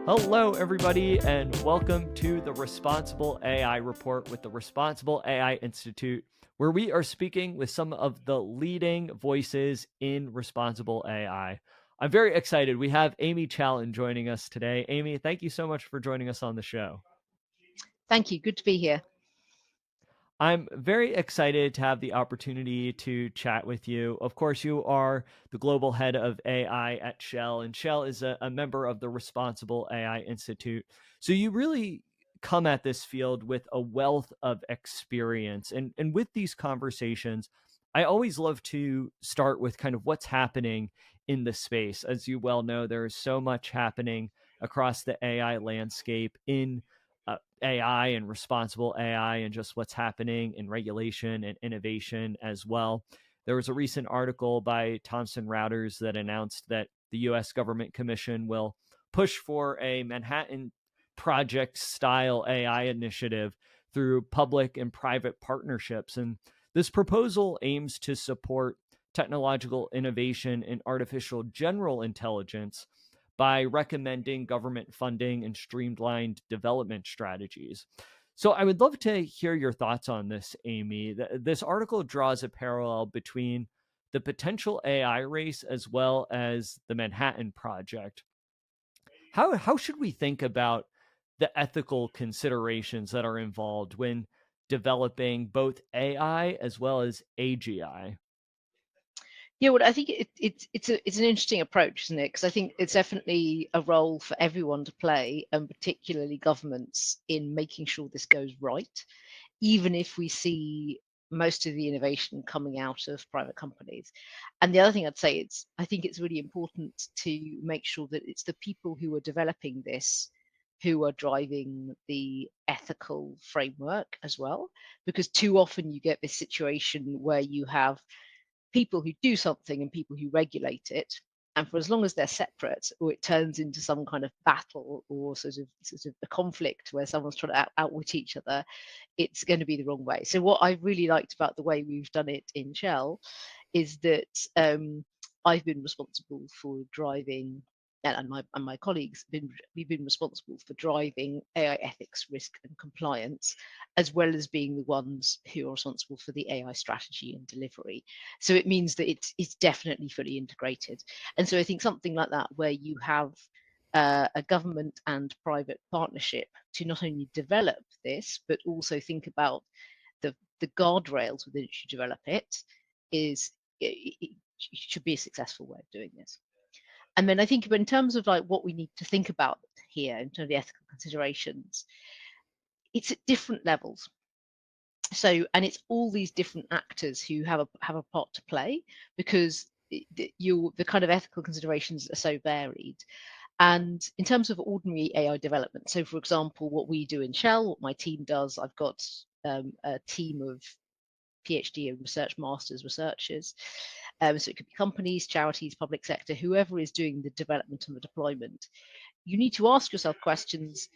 Hello, everybody, and welcome to the Responsible AI Report with the Responsible AI Institute, where we are speaking with some of the leading voices in responsible AI. I'm very excited. We have Amy Challen joining us today. Amy, thank you so much for joining us on the show. Thank you. Good to be here. I'm very excited to have the opportunity to chat with you. Of course, you are the global head of AI at Shell, and Shell is a member of the Responsible AI Institute. So you really come at this field with a wealth of experience. And with these conversations, I always love to start with kind of what's happening in the space. As you well know, there is so much happening across the AI landscape in AI and responsible AI and just what's happening in regulation and innovation as well. There was a recent article by Thomson Reuters that announced that the US government commission will push for a Manhattan Project style AI initiative through public and private partnerships. And this proposal aims to support technological innovation in artificial general intelligence by recommending government funding and streamlined development strategies. So I would love to hear your thoughts on this, Amy. This article draws a parallel between the potential AI race as well as the Manhattan Project. How should we think about the ethical considerations that are involved when developing both AI as well as AGI? Yeah, well, I think it's an interesting approach, isn't it? Because I think it's definitely a role for everyone to play, and particularly governments, in making sure this goes right, even if we see most of the innovation coming out of private companies. And the other thing I'd say is I think it's really important to make sure that it's the people who are developing this who are driving the ethical framework as well, because too often you get this situation where you have people who do something and people who regulate it. And for as long as they're separate, or it turns into some kind of battle or sort of a conflict where someone's trying to outwit each other, it's going to be the wrong way. So what I really liked about the way we've done it in Shell is that I've been responsible for driving, and my colleagues we've been responsible for driving AI ethics, risk, and compliance, as well as being the ones who are responsible for the AI strategy and delivery. So it means that it's definitely fully integrated. And so I think something like that, where you have a government and private partnership to not only develop this, but also think about the guardrails within which you develop it, it should be a successful way of doing this. And then I think in terms of like what we need to think about here in terms of the ethical considerations, it's at different levels. So, and it's all these different actors who have a part to play, because the kind of ethical considerations are so varied. And in terms of ordinary AI development, so for example, what we do in Shell, what my team does, I've got a team of PhD and research masters researchers. So it could be companies, charities, public sector, whoever is doing the development and the deployment. You need to ask yourself questions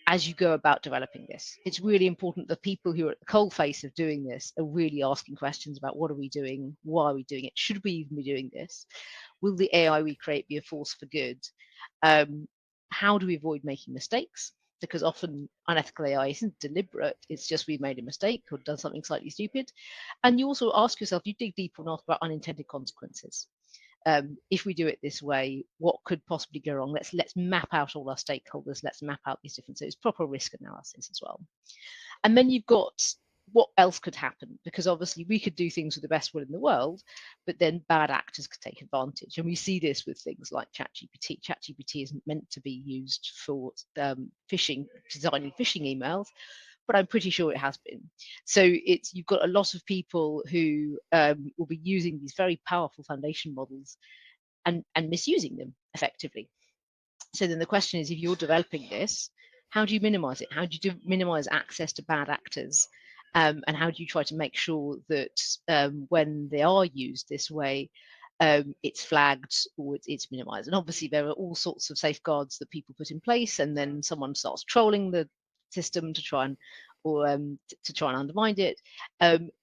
as you go about developing this. It's really important that people who are at the coalface of doing this are really asking questions about what are we doing, why are we doing it, should we even be doing this, will the AI we create be a force for good, how do we avoid making mistakes, because often unethical AI isn't deliberate, it's just we've made a mistake or done something slightly stupid. And you also ask yourself, you dig deeper and ask about unintended consequences. If we do it this way, what could possibly go wrong? Let's map out all our stakeholders. Let's map out these different. So it's proper risk analysis as well. And then you've got what else could happen, because obviously we could do things with the best will in the world, but then bad actors could take advantage. And we see this with things like ChatGPT. ChatGPT isn't meant to be used for phishing, designing phishing emails, but I'm pretty sure it has been. So you've got a lot of people who will be using these very powerful foundation models and misusing them effectively. So then the question is, if you're developing this, how do you minimize it? How do you minimize access to bad actors? And how do you try to make sure that when they are used this way, it's flagged or it's minimized? And obviously there are all sorts of safeguards that people put in place, and then someone starts trolling the system to try and to try and undermine it.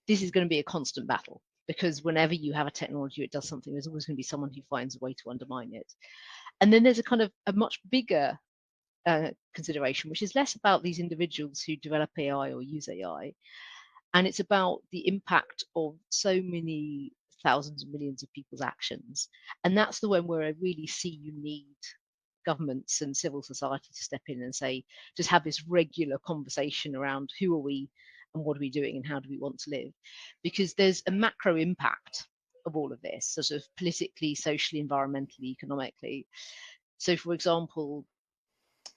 This is going to be a constant battle, because whenever you have a technology that does something, there's always going to be someone who finds a way to undermine it. And then there's a kind of a much bigger consideration, which is less about these individuals who develop AI or use AI, and it's about the impact of so many thousands and millions of people's actions. And that's the one where I really see you need governments and civil society to step in and say, just have this regular conversation around who are we and what are we doing and how do we want to live? Because there's a macro impact of all of this, sort of politically, socially, environmentally, economically. So, for example,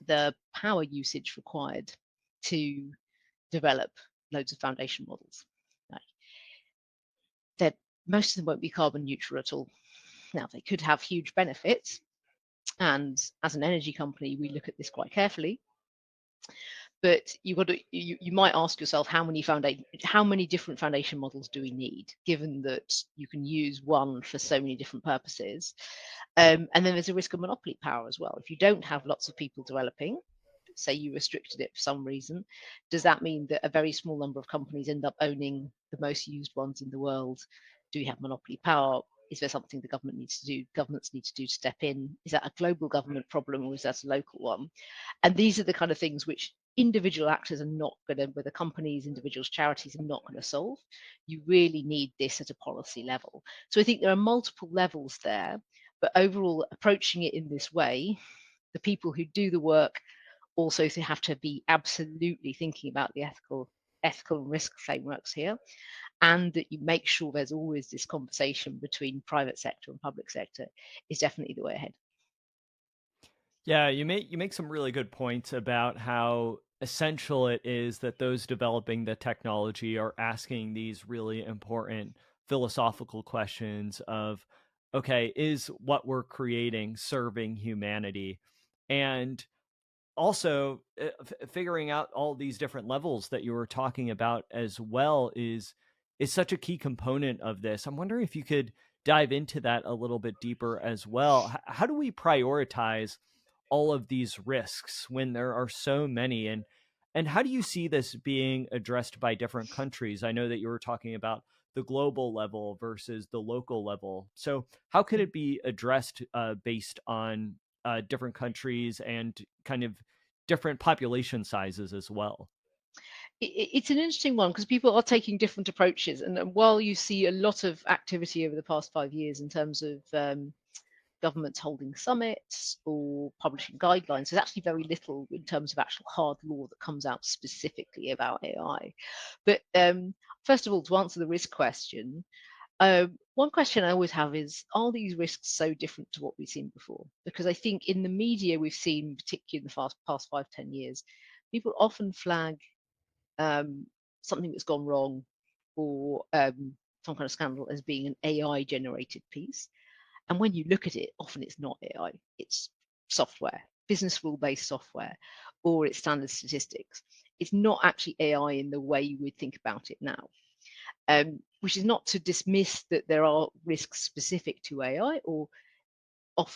the power usage required to develop loads of foundation models. Right? That most of them won't be carbon neutral at all. Now, they could have huge benefits, and as an energy company, we look at this quite carefully. But you might ask yourself how many different foundation models do we need, given that you can use one for so many different purposes. And then there's a risk of monopoly power as well. If you don't have lots of people developing, say you restricted it for some reason, does that mean that a very small number of companies end up owning the most used ones in the world? Do we have monopoly power? Is there something the governments need to do to step in? Is that a global government problem or is that a local one? And these are the kind of things which individual actors are not going to, whether companies, individuals, charities, are not going to solve. You really need this at a policy level. So I think there are multiple levels there, but overall, approaching it in this way, the people who do the work also have to be absolutely thinking about the ethical and risk frameworks here, and that you make sure there's always this conversation between private sector and public sector is definitely the way ahead. Yeah, you make some really good points about how essential it is that those developing the technology are asking these really important philosophical questions of, okay, is what we're creating serving humanity? And also figuring out all these different levels that you were talking about as well is such a key component of this. I'm wondering if you could dive into that a little bit deeper as well. How do we prioritize all of these risks when there are so many, and how do you see this being addressed by different countries? I know that you were talking about the global level versus the local level, so how could it be addressed based on different countries and kind of different population sizes as well? It's an interesting one because people are taking different approaches. And while you see a lot of activity over the past 5 years in terms of governments holding summits or publishing guidelines, there's actually very little in terms of actual hard law that comes out specifically about AI. But first of all, to answer the risk question, one question I always have is, are these risks so different to what we've seen before? Because I think in the media we've seen, particularly in the past 5, 10 years, people often flag um, something that's gone wrong or some kind of scandal as being an AI generated piece. And when you look at it, often it's not AI, it's software, business rule based software, or it's standard statistics. It's not actually AI in the way you would think about it now. Which is not to dismiss that there are risks specific to AI, or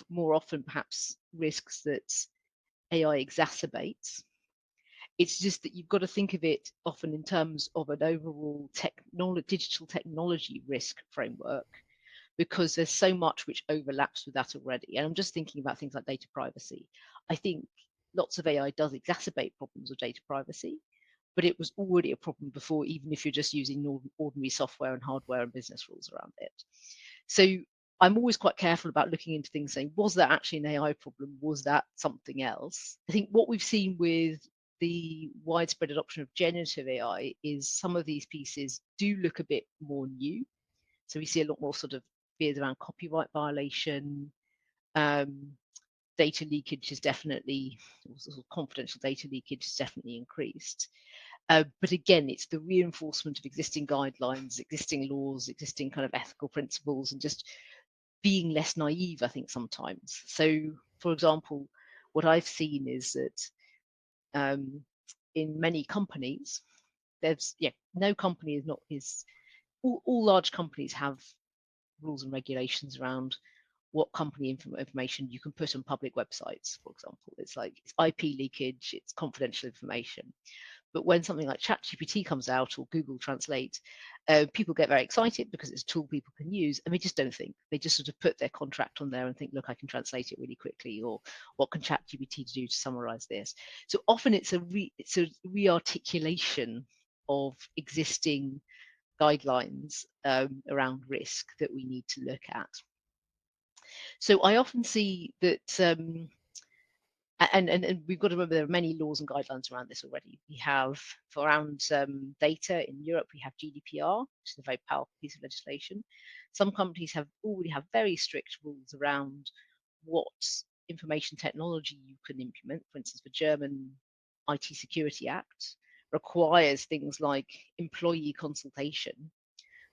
more often perhaps risks that AI exacerbates. It's just that you've got to think of it often in terms of an overall digital technology risk framework, because there's so much which overlaps with that already. And I'm just thinking about things like data privacy. I think lots of AI does exacerbate problems of data privacy, but it was already a problem before, even if you're just using ordinary software and hardware and business rules around it. So I'm always quite careful about looking into things saying, was that actually an AI problem? Was that something else? I think what we've seen with the widespread adoption of generative AI is some of these pieces do look a bit more new. So we see a lot more sort of fears around copyright violation, um, data leakage is definitely, sort of confidential data leakage is definitely increased. But again, it's the reinforcement of existing guidelines, existing laws, existing kind of ethical principles, and just being less naive, I think, sometimes. So, for example, what I've seen is that in many companies, there's no company is not is all large companies have rules and regulations around what company information you can put on public websites, for example. It's like it's IP leakage, it's confidential information. But when something like ChatGPT comes out or Google Translate, people get very excited because it's a tool people can use, and they just don't think. They just sort of put their contract on there and think, look, I can translate it really quickly, or what can ChatGPT do to summarize this? So often it's a re-articulation of existing guidelines around risk that we need to look at. So I often see that and we've got to remember there are many laws and guidelines around this already. We have, for around data in Europe, we have GDPR, which is a very powerful piece of legislation. Some countries already have very strict rules around what information technology you can implement. For instance, the German IT Security Act requires things like employee consultation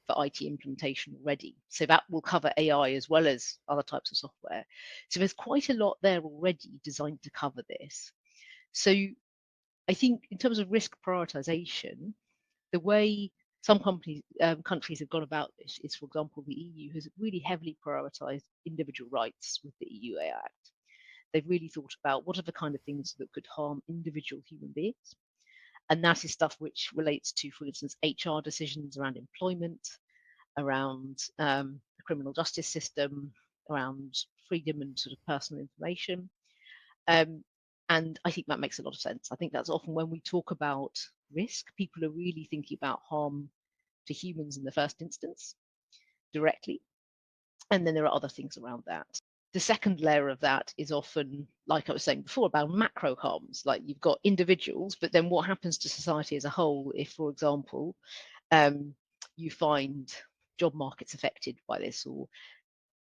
for IT implementation already. So that will cover AI as well as other types of software. So there's quite a lot there already designed to cover this. So I think in terms of risk prioritization, the way some countries have gone about this is, for example, the EU has really heavily prioritized individual rights with the EU AI Act. They've really thought about what are the kind of things that could harm individual human beings. And that is stuff which relates to, for instance, HR decisions around employment, around the criminal justice system, around freedom and sort of personal information. And I think that makes a lot of sense. I think that's often when we talk about risk, people are really thinking about harm to humans in the first instance, directly. And then there are other things around that. The second layer of that is often, like I was saying before, about macro harms. Like you've got individuals, but then what happens to society as a whole if, for example, you find job markets affected by this, or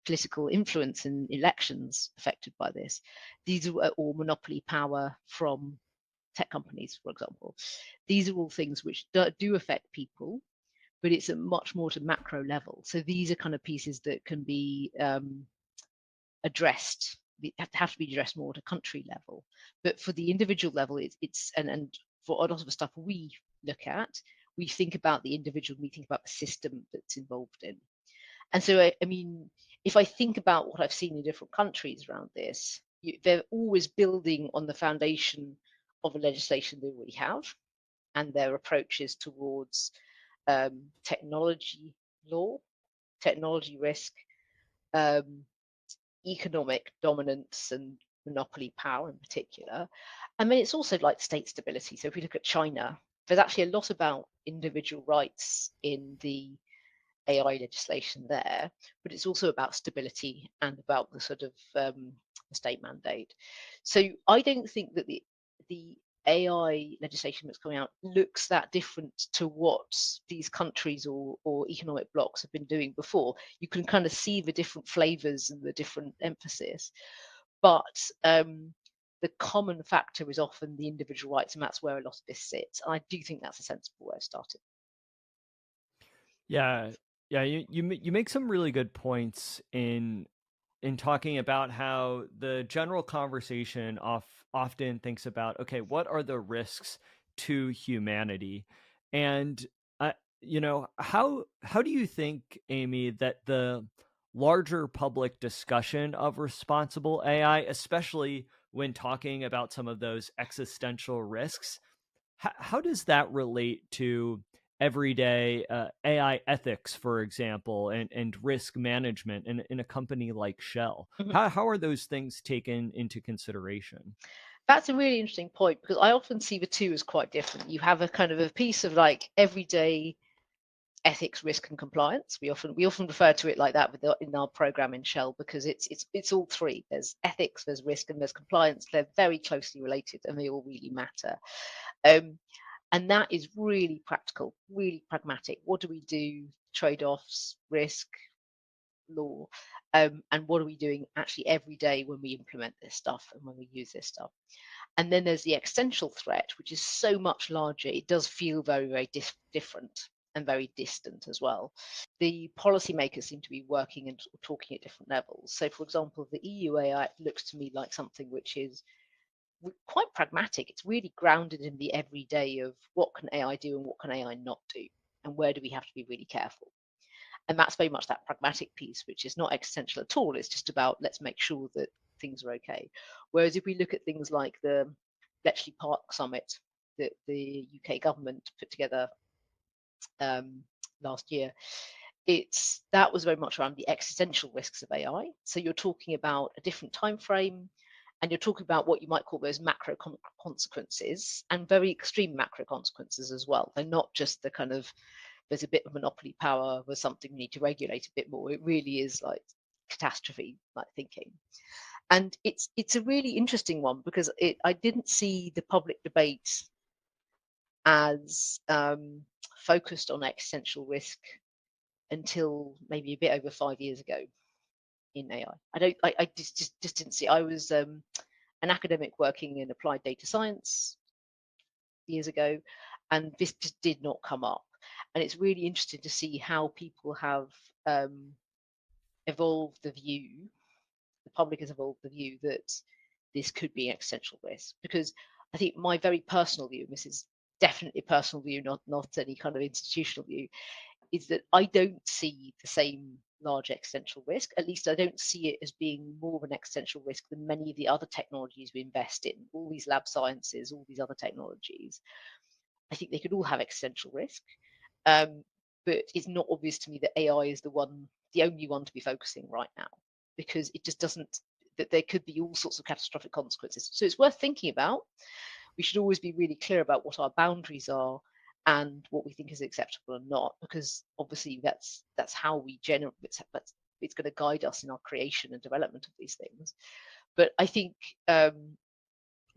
political influence in elections affected by this. These are all monopoly power from tech companies, for example. These are all things which do affect people, but it's a much more to macro level. So these are kind of pieces that can be addressed. Have to be addressed more at a country level. But for the individual level, it's and for a lot of the stuff we look at, we think about the individual, we think about the system that's involved in. And so, I mean, if I think about what I've seen in different countries around this, they're always building on the foundation of a legislation they already have and their approaches towards technology law, technology risk, um, economic dominance and monopoly power in particular. And then it's also like state stability. So if we look at China, there's actually a lot about individual rights in the AI legislation there, but it's also about stability and about the sort of state mandate. So I don't think that the AI legislation that's coming out looks that different to what these countries or economic blocs have been doing before. You can kind of see the different flavors and the different emphasis, but the common factor is often the individual rights, and that's where a lot of this sits. And I do think that's a sensible way of starting. Yeah, yeah, you make some really good points in talking about how the general conversation often thinks about, okay, what are the risks to humanity, and how do you think, Amy, that the larger public discussion of responsible AI, especially when talking about some of those existential risks, how does that relate to everyday AI ethics, for example, and risk management in a company like Shell? Mhm. How are those things taken into consideration? That's a really interesting point because I often see the two as quite different. You have a kind of a piece of like everyday ethics, risk, and compliance. We often refer to it like that in our program in Shell because it's all three. There's ethics, there's risk, and there's compliance. They're very closely related, and they all really matter. Um, and that is really practical, really pragmatic. What do we do? Trade-offs, risk, law, and what are we doing actually every day when we implement this stuff and when we use this stuff? And then there's the existential threat, which is so much larger. It does feel very, very different and very distant as well. The policymakers seem to be working and talking at different levels. So, for example, the EU AI looks to me like something which is quite pragmatic. It's really grounded in the everyday of what can AI do and what can AI not do, and where do we have to be really careful. And that's very much that pragmatic piece, which is not existential at all. It's just about let's make sure that things are okay. Whereas if we look at things like the Bletchley Park Summit that the UK government put together um, last year, that was very much around the existential risks of AI. So you're talking about a different time frame, and you're talking about what you might call those macro consequences, and very extreme macro consequences as well. They're not just the kind of there's a bit of monopoly power with something we need to regulate a bit more. It really is like catastrophe like thinking. And it's a really interesting one because I didn't see the public debate as focused on existential risk until maybe a bit over 5 years ago in AI. I just didn't see. I was an academic working in applied data science years ago, and this just did not come up. And it's really interesting to see how people have um, evolved the view, the public has evolved the view that this could be an existential risk. Because I think my very personal view, and this is definitely a personal view, not any kind of institutional view, is that I don't see the same large existential risk. At least I don't see it as being more of an existential risk than many of the other technologies we invest in, all these lab sciences, all these other technologies. I think they could all have existential risk. Um, but it's not obvious to me that AI is the only one to be focusing right now, because it just doesn't, that there could be all sorts of catastrophic consequences. So it's worth thinking about. We should always be really clear about what our boundaries are and what we think is acceptable and not, because obviously that's how we generate, it's going to guide us in our creation and development of these things. But I think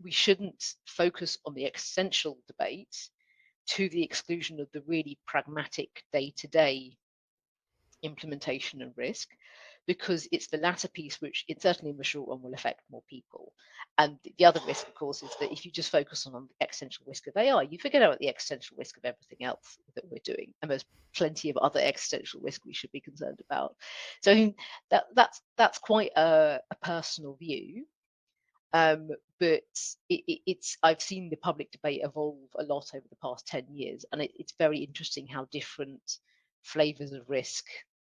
we shouldn't focus on the existential debate to the exclusion of the really pragmatic day-to-day implementation and risk, because it's the latter piece which, it certainly in the short run, will affect more people. And the other risk, of course, is that if you just focus on the existential risk of AI, you forget about the existential risk of everything else that we're doing, and there's plenty of other existential risk we should be concerned about. So I mean, that's quite a personal view. But it's I've seen the public debate evolve a lot over the past 10 years, and it's very interesting how different flavors of risk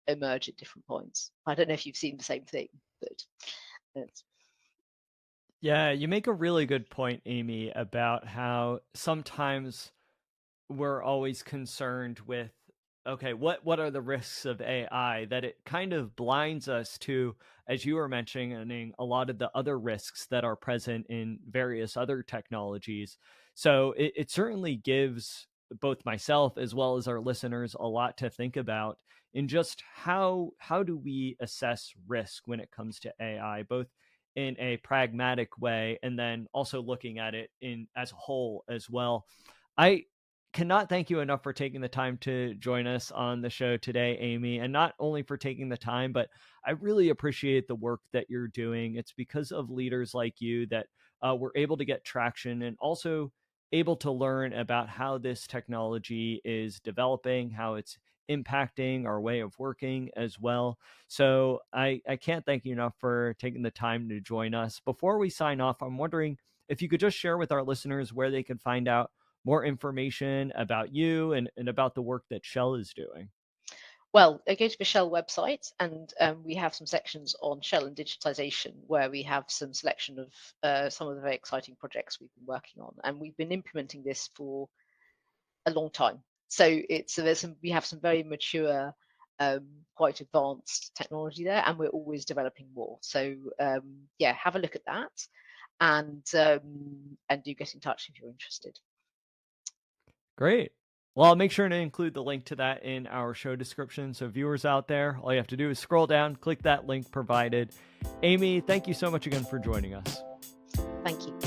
emerge at different points. I don't know if you've seen the same thing, but it's, Yeah, you make a really good point, Amy, about how sometimes we're always concerned with, okay, what are the risks of AI, that it kind of blinds us to, as you were mentioning, a lot of the other risks that are present in various other technologies. So it certainly gives both myself as well as our listeners a lot to think about in just how do we assess risk when it comes to AI, both in a pragmatic way and then also looking at it in as a whole as well. I cannot thank you enough for taking the time to join us on the show today, Amy, and not only for taking the time, but I really appreciate the work that you're doing. It's because of leaders like you that we're able to get traction and also able to learn about how this technology is developing, how it's impacting our way of working as well. So I can't thank you enough for taking the time to join us. Before we sign off, I'm wondering if you could just share with our listeners where they can find out more information about you and about the work that Shell is doing. well, I go to the Shell website, and we have some sections on Shell and digitization where we have some selection of some of the very exciting projects we've been working on, and we've been implementing this for a long time. So we have some very mature, quite advanced technology there, and we're always developing more. So yeah, have a look at that, and do get in touch if you're interested. Great. Well, I'll make sure to include the link to that in our show description. So, viewers out there, all you have to do is scroll down, click that link provided. Amy, thank you so much again for joining us. Thank you.